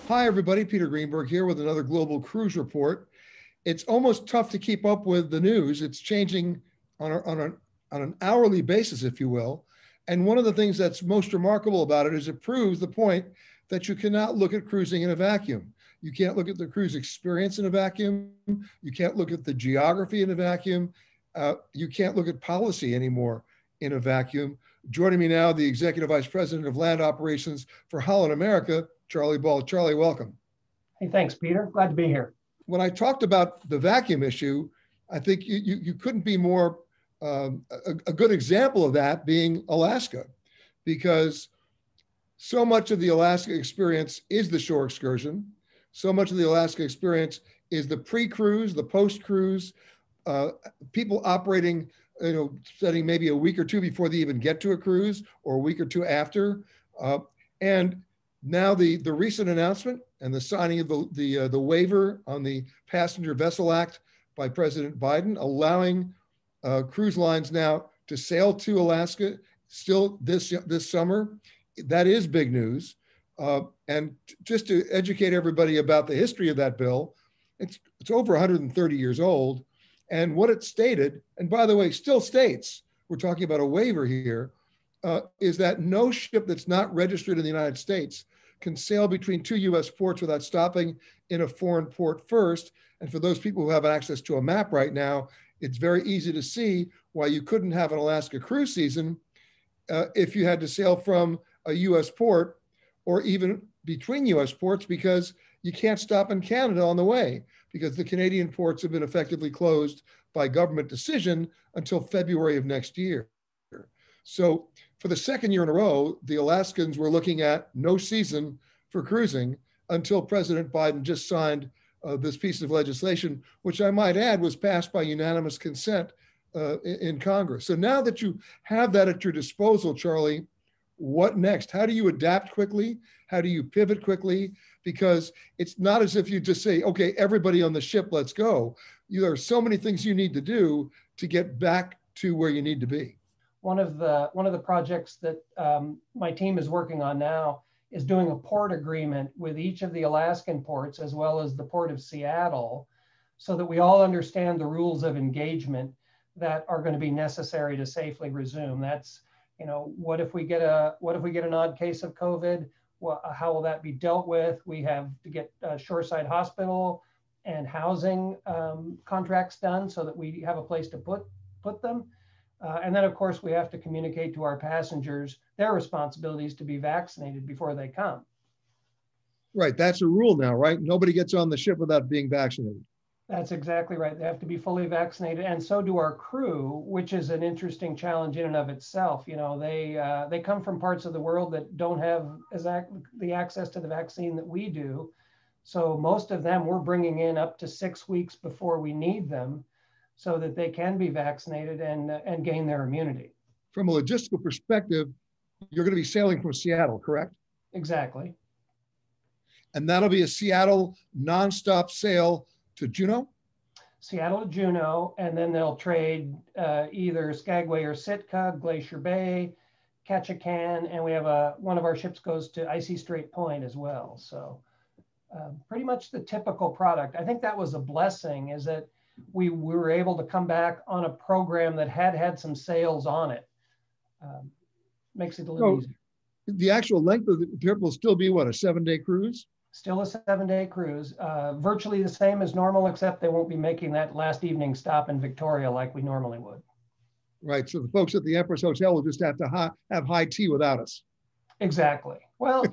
Hi, everybody. Peter Greenberg here with another Global Cruise Report. It's almost tough to keep up with the news. It's changing on an hourly basis, if you will. And one of the things that's most remarkable about it is it proves the point that you cannot look at cruising in a vacuum. You can't look at the cruise experience in a vacuum. You can't look at the geography in a vacuum. You can't look at policy anymore in a vacuum. Joining me now, the Executive Vice President of Land Operations for Holland America, Charlie Ball. Charlie, welcome. Hey, thanks, Peter. Glad to be here. When I talked about the vacuum issue, I think you couldn't be more a good example of that being Alaska, because so much of the Alaska experience is the shore excursion. So much of the Alaska experience is the pre-cruise, the post-cruise, people operating, setting maybe a week or two before they even get to a cruise, or a week or two after. And now the recent announcement and the signing of the waiver on the Passenger Vessel Act by President Biden, allowing cruise lines now to sail to Alaska still this summer. That is big news. And just to educate everybody about the history of that bill, it's over 130 years old. And what it stated, and by the way, still states, we're talking about a waiver here, is that no ship that's not registered in the United States can sail between two U.S. ports without stopping in a foreign port first. And for those people who have access to a map right now, it's very easy to see why you couldn't have an Alaska cruise season if you had to sail from a U.S. port or even between U.S. ports, because you can't stop in Canada on the way, because the Canadian ports have been effectively closed by government decision until February of next year. So for the second year in a row, the Alaskans were looking at no season for cruising until President Biden just signed this piece of legislation, which I might add was passed by unanimous consent in Congress. So now that you have that at your disposal, Charlie, what next? How do you adapt quickly? How do you pivot quickly? Because it's not as if you just say, okay, everybody on the ship, let's go. There are so many things you need to do to get back to where you need to be. One of the projects that my team is working on now is doing a port agreement with each of the Alaskan ports, as well as the Port of Seattle, so that we all understand the rules of engagement that are going to be necessary to safely resume. That's, what if we get an odd case of COVID? Well, how will that be dealt with? We have to get shoreside hospital and housing contracts done so that we have a place to put them. And then, of course, we have to communicate to our passengers their responsibilities to be vaccinated before they come. Right. That's a rule now, right? Nobody gets on the ship without being vaccinated. That's exactly right. They have to be fully vaccinated, and so do our crew, which is an interesting challenge in and of itself. They come from parts of the world that don't have the access to the vaccine that we do. So most of them we're bringing in up to 6 weeks before we need them, so that they can be vaccinated and gain their immunity. From a logistical perspective, you're going to be sailing from Seattle, correct? Exactly. And that'll be a Seattle nonstop sail to Juneau? Seattle to Juneau, and then they'll trade either Skagway or Sitka, Glacier Bay, Ketchikan, and we have one of our ships goes to Icy Strait Point as well. So pretty much the typical product. I think that was a blessing, is that we were able to come back on a program that had some sales on it. Makes it a little easier. The actual length of the trip will still be what, a 7-day cruise? Still a 7-day cruise, virtually the same as normal, except they won't be making that last evening stop in Victoria like we normally would. Right, so the folks at the Empress Hotel will just have to have high tea without us. Exactly. Well,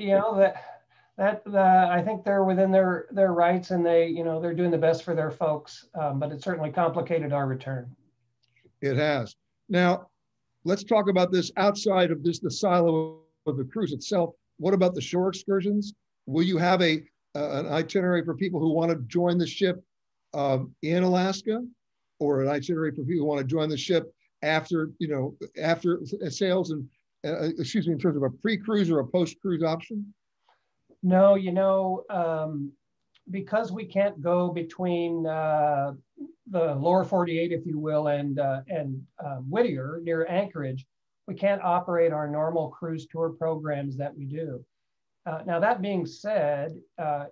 I think they're within their rights, and they're doing the best for their folks, but it certainly complicated our return. It has. Now, let's talk about this outside of the silo of the cruise itself. What about the shore excursions? Will you have an itinerary for people who want to join the ship in Alaska, or an itinerary for people who want to join the ship after sales and in terms of a pre-cruise or a post-cruise option? No, because we can't go between the lower 48, if you will, and Whittier near Anchorage, we can't operate our normal cruise tour programs that we do. Now, that being said,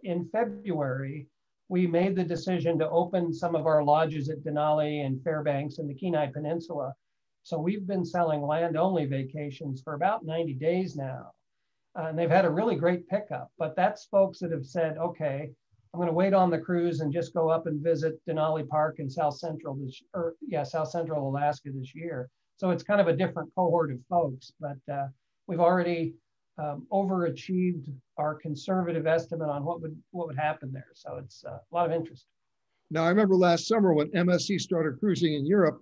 in February, we made the decision to open some of our lodges at Denali and Fairbanks in the Kenai Peninsula. So we've been selling land-only vacations for about 90 days now. And they've had a really great pickup, but that's folks that have said, okay, I'm going to wait on the cruise and just go up and visit Denali Park in South Central Alaska this year. So it's kind of a different cohort of folks, but we've already overachieved our conservative estimate on what would happen there. So it's a lot of interest. Now, I remember last summer when MSC started cruising in Europe,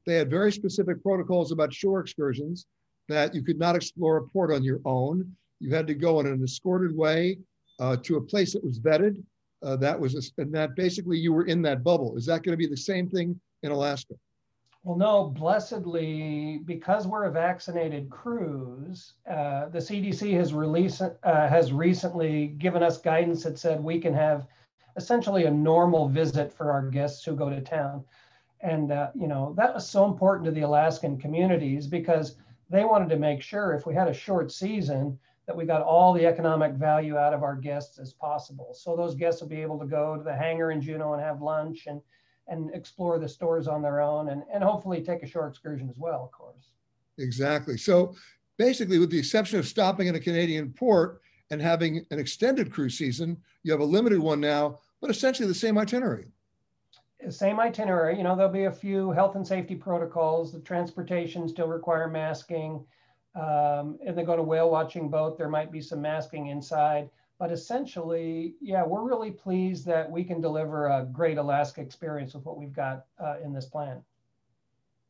they had very specific protocols about shore excursions, that you could not explore a port on your own. You had to go in an escorted way to a place that was vetted. And that basically you were in that bubble. Is that going to be the same thing in Alaska? Well, no, blessedly, because we're a vaccinated cruise, the CDC has recently given us guidance that said we can have essentially a normal visit for our guests who go to town. And, that was so important to the Alaskan communities because they wanted to make sure if we had a short season that we got all the economic value out of our guests as possible. So those guests will be able to go to the hangar in Juneau and have lunch and explore the stores on their own and hopefully take a shore excursion as well, of course. Exactly. So basically, with the exception of stopping in a Canadian port and having an extended cruise season, you have a limited one now, but essentially the same itinerary. Same itinerary. There'll be a few health and safety protocols. The transportation still require masking. And they go to whale watching boat, there might be some masking inside. But essentially, yeah, we're really pleased that we can deliver a great Alaska experience with what we've got in this plan.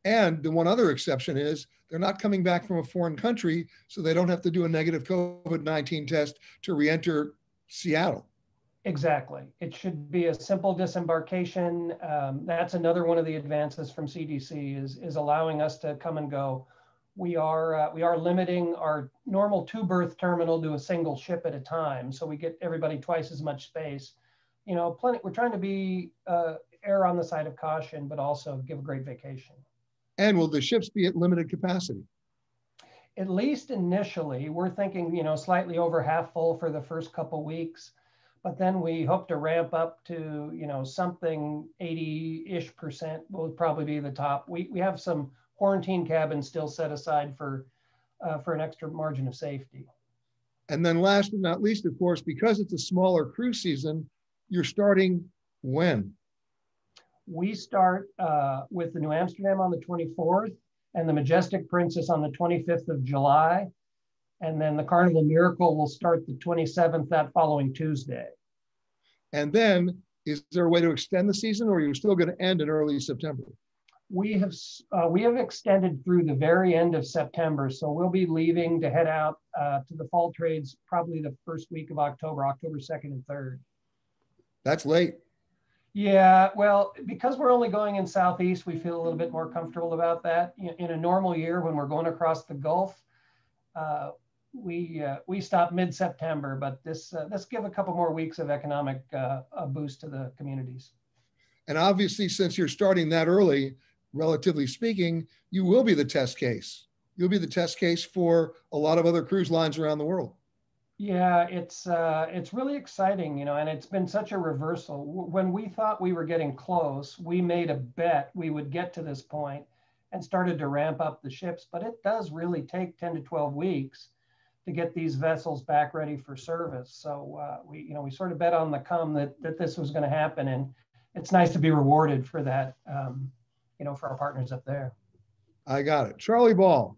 And the one other exception is they're not coming back from a foreign country, so they don't have to do a negative COVID-19 test to re-enter Seattle. Exactly. It should be a simple disembarkation. That's another one of the advances from CDC is allowing us to come and go. We are limiting our normal 2-berth terminal to a single ship at a time, so we get everybody twice as much space. We're trying to be err on the side of caution, but also give a great vacation. And will the ships be at limited capacity? At least initially, we're thinking slightly over half full for the first couple weeks, but then we hope to ramp up to something 80-ish% will probably be the top. We have some quarantine cabins still set aside for an extra margin of safety. And then last but not least, of course, because it's a smaller cruise season, you're starting when? We start with the New Amsterdam on the 24th and the Majestic Princess on the 25th of July. And then the Carnival Miracle will start the 27th, that following Tuesday. And then is there a way to extend the season, or are you still going to end in early September? We have extended through the very end of September, so we'll be leaving to head out to the fall trades probably the first week of October 2nd and 3rd. That's late. Yeah, well, because we're only going in Southeast, we feel a little bit more comfortable about that. In a normal year, when we're going across the Gulf, we stop mid-September, but this give a couple more weeks of economic boost to the communities. And obviously, since you're starting that early, relatively speaking, you will be the test case. You'll be the test case for a lot of other cruise lines around the world. Yeah, it's really exciting, and it's been such a reversal. When we thought we were getting close, we made a bet we would get to this point and started to ramp up the ships, but it does really take 10 to 12 weeks to get these vessels back ready for service. So we sort of bet on the come that this was going to happen, and it's nice to be rewarded for that, for our partners up there. I got it. Charlie Ball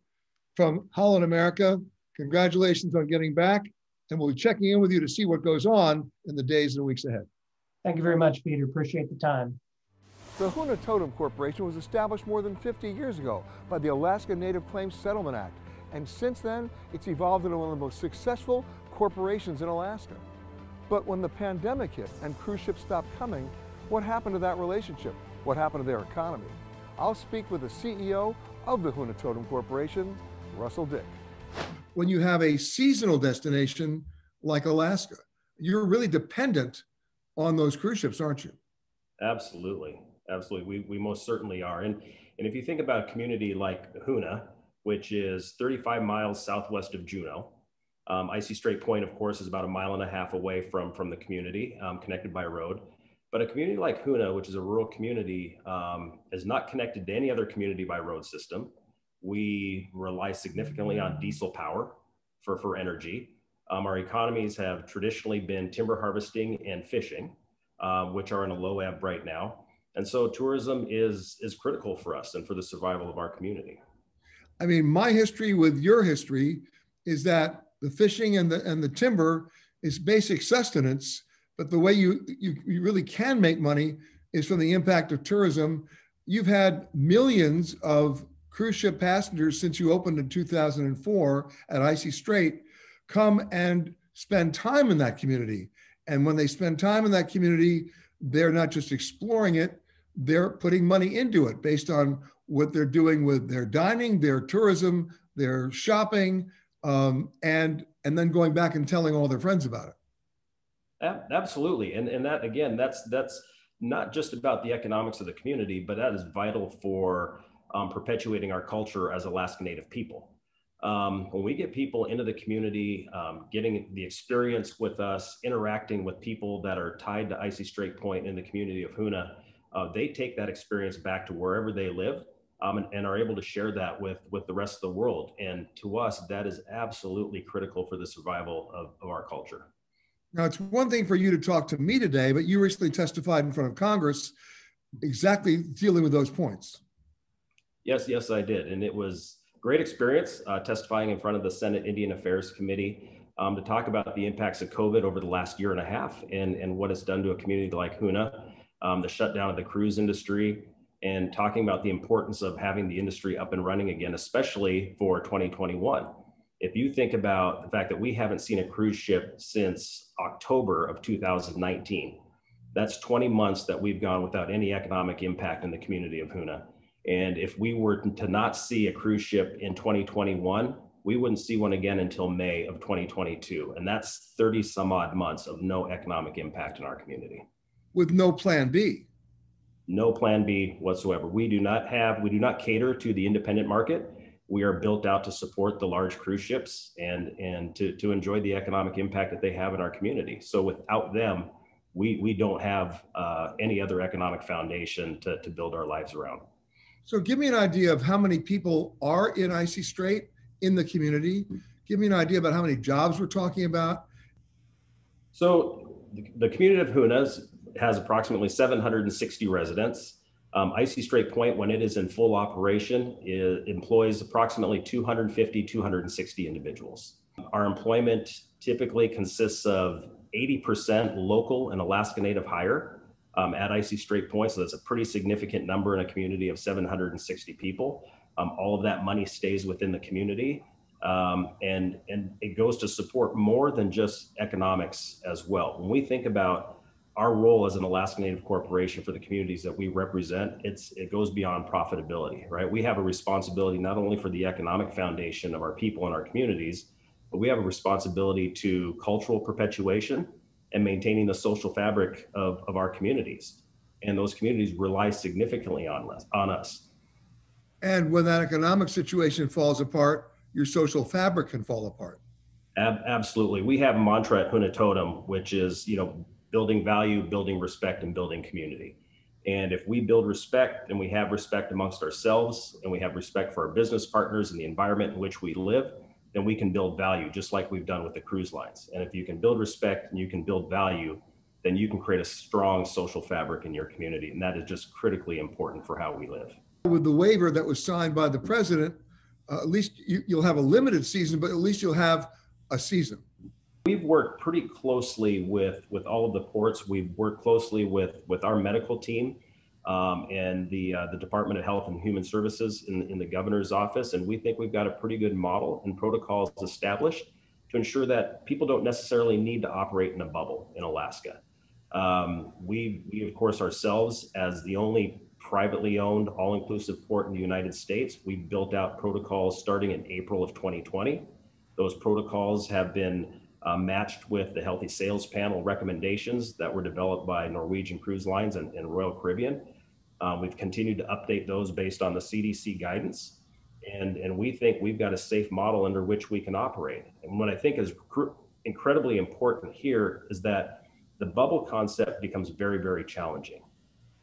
from Holland America, congratulations on getting back, and we'll be checking in with you to see what goes on in the days and weeks ahead. Thank you very much, Peter. Appreciate the time. The Hoonah Totem Corporation was established more than 50 years ago by the Alaska Native Claims Settlement Act, and since then, it's evolved into one of the most successful corporations in Alaska. But when the pandemic hit and cruise ships stopped coming, what happened to that relationship? What happened to their economy? I'll speak with the CEO of the Hoonah Totem Corporation, Russell Dick. When you have a seasonal destination like Alaska, you're really dependent on those cruise ships, aren't you? Absolutely. Absolutely. We most certainly are. And if you think about a community like Hoonah, which is 35 miles southwest of Juneau, Icy Strait Point, of course, is about 1.5 miles away from the community, connected by road. But a community like Hoonah, which is a rural community, is not connected to any other community by road system. We rely significantly on diesel power for energy. Our economies have traditionally been timber harvesting and fishing, which are in a low ebb right now. And so tourism is critical for us and for the survival of our community. I mean, my history with your history is that the fishing and the timber is basic sustenance, but the way you really can make money is from the impact of tourism. You've had millions of cruise ship passengers since you opened in 2004 at Icy Strait come and spend time in that community. And when they spend time in that community, they're not just exploring it, they're putting money into it based on what they're doing with their dining, their tourism, their shopping, and then going back and telling all their friends about it. Absolutely. And that, again, that's not just about the economics of the community, but that is vital for perpetuating our culture as Alaska Native people. When we get people into the community, getting the experience with us, interacting with people that are tied to Icy Strait Point in the community of Hoonah, they take that experience back to wherever they live, and are able to share that with the rest of the world. And to us, that is absolutely critical for the survival of our culture. Now, it's one thing for you to talk to me today, but you recently testified in front of Congress exactly dealing with those points. Yes, I did. And it was great experience testifying in front of the Senate Indian Affairs Committee to talk about the impacts of COVID over the last 1.5 years and what it's done to a community like Hoonah, the shutdown of the cruise industry, and talking about the importance of having the industry up and running again, especially for 2021. If you think about the fact that we haven't seen a cruise ship since October of 2019, that's 20 months that we've gone without any economic impact in the community of Hoonah. And if we were to not see a cruise ship in 2021, we wouldn't see one again until May of 2022. And that's 30 some odd months of no economic impact in our community. With no plan B. No plan B whatsoever. We do not cater to the independent market. We are built out to support the large cruise ships and to enjoy the economic impact that they have in our community. So without them, we don't have any other economic foundation to build our lives around. So give me an idea of how many people are in Icy Strait in the community. Give me an idea about how many jobs we're talking about. So the community of Hoonah has approximately 760 residents. Icy Strait Point, when it is in full operation, employs approximately 250, 260 individuals. Our employment typically consists of 80% local and Alaska Native hire at Icy Strait Point. So that's a pretty significant number in a community of 760 people. All of that money stays within the community. And it goes to support more than just economics as well. When we think about our role as an Alaska Native corporation for the communities that we represent, it goes beyond profitability, right? We have a responsibility not only for the economic foundation of our people and our communities, but we have a responsibility to cultural perpetuation and maintaining the social fabric of our communities. And those communities rely significantly on us. And when that economic situation falls apart, your social fabric can fall apart. Absolutely. We have a mantra at Hoonah Totem, which is, building value, building respect, and building community. And if we build respect and we have respect amongst ourselves and we have respect for our business partners and the environment in which we live, then we can build value just like we've done with the cruise lines. And if you can build respect and you can build value, then you can create a strong social fabric in your community. And that is just critically important for how we live. With the waiver that was signed by the president, at least you'll have a limited season, but at least you'll have a season. We've worked pretty closely with all of the ports. We've worked closely with our medical team and the Department of Health and Human Services in the governor's office. And we think we've got a pretty good model and protocols established to ensure that people don't necessarily need to operate in a bubble in Alaska. We of course, ourselves, as the only privately owned all-inclusive port in the United States, we've built out protocols starting in April of 2020. Those protocols have been matched with the Healthy Sails Panel recommendations that were developed by Norwegian Cruise Lines and Royal Caribbean. We've continued to update those based on the CDC guidance. And we think we've got a safe model under which we can operate. And what I think is incredibly important here is that the bubble concept becomes very, very challenging,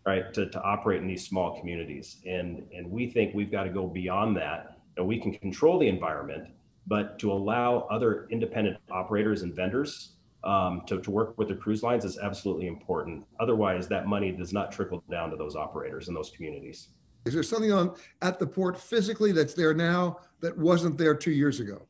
right, to operate in these small communities. And we think we've got to go beyond that, and we can control the environment, but to allow other independent operators and vendors to work with the cruise lines is absolutely important. Otherwise, that money does not trickle down to those operators in those communities. Is there something at the port physically that's there now that wasn't there 2 years ago?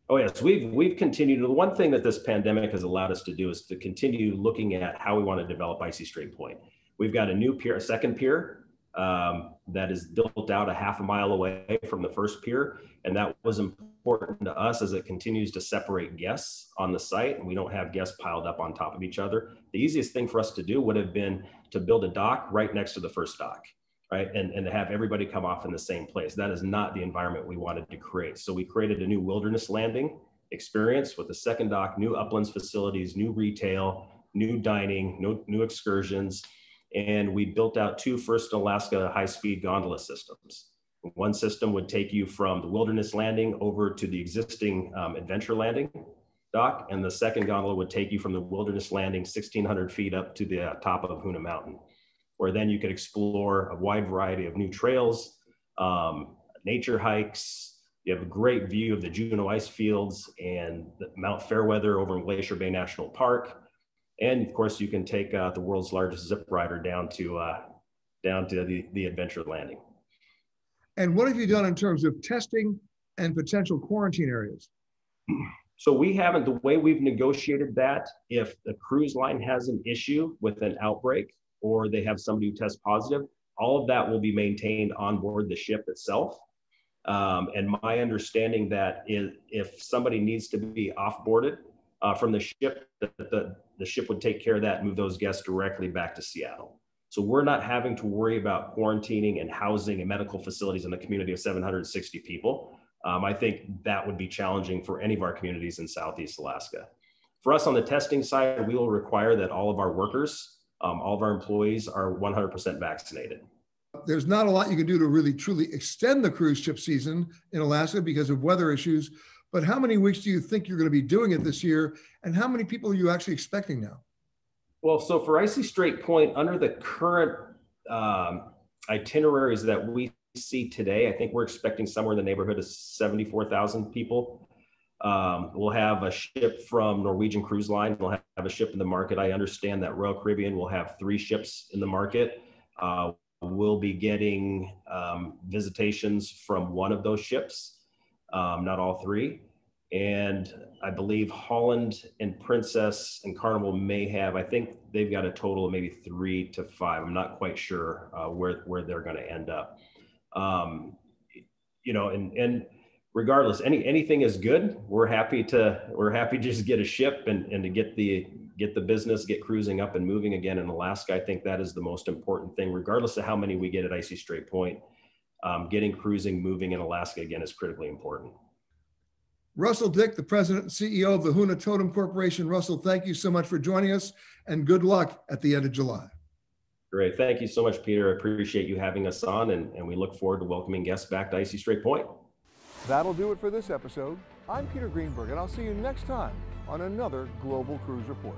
Oh yes, we've continued. The one thing that this pandemic has allowed us to do is to continue looking at how we want to develop Icy Strait Point. We've got a new pier, a second pier that is built out a half a mile away from the first pier. And that was important to us as it continues to separate guests on the site, and we don't have guests piled up on top of each other. The easiest thing for us to do would have been to build a dock right next to the first dock, right? And to have everybody come off in the same place. That is not the environment we wanted to create. So we created a new wilderness landing experience with the second dock, new uplands facilities, new retail, new dining, new excursions. And we built out 2 First Alaska high-speed gondola systems. One system would take you from the wilderness landing over to the existing adventure landing dock. And the second gondola would take you from the wilderness landing 1,600 feet up to the top of Hoonah Mountain, where then you could explore a wide variety of new trails, nature hikes. You have a great view of the Juneau ice fields and Mount Fairweather over in Glacier Bay National Park. And of course, you can take the world's largest zip rider down to the adventure landing. And what have you done in terms of testing and potential quarantine areas? So we haven't, the way we've negotiated that, if the cruise line has an issue with an outbreak or they have somebody who tests positive, all of that will be maintained on board the ship itself. And my understanding that is if somebody needs to be off-boarded from the ship, the ship would take care of that and move those guests directly back to Seattle. So we're not having to worry about quarantining and housing and medical facilities in a community of 760 people. I think that would be challenging for any of our communities in Southeast Alaska. For us on the testing side, we will require that all of our workers, all of our employees are 100% vaccinated. There's not a lot you can do to really truly extend the cruise ship season in Alaska because of weather issues. But how many weeks do you think you're going to be doing it this year? And how many people are you actually expecting now? Well, so for Icy Strait Point, under the current itineraries that we see today, I think we're expecting somewhere in the neighborhood of 74,000 people. We'll have a ship from Norwegian Cruise Line. We'll have a ship in the market. I understand that Royal Caribbean will have 3 ships in the market. We'll be getting visitations from one of those ships, not all 3. And I believe Holland and Princess and Carnival may have, I think they've got a total of maybe 3 to 5. I'm not quite sure where they're going to end up. You know, and regardless, anything is good. We're happy to just get a ship and to get the business, get cruising up and moving again in Alaska. I think that is the most important thing, regardless of how many we get at Icy Strait Point. Getting cruising moving in Alaska again is critically important. Russell Dick, the president and CEO of the Hoonah Totem Corporation. Russell, thank you so much for joining us and good luck at the end of July. Great. Thank you so much, Peter. I appreciate you having us on, and we look forward to welcoming guests back to Icy Strait Point. That'll do it for this episode. I'm Peter Greenberg, and I'll see you next time on another Global Cruise Report.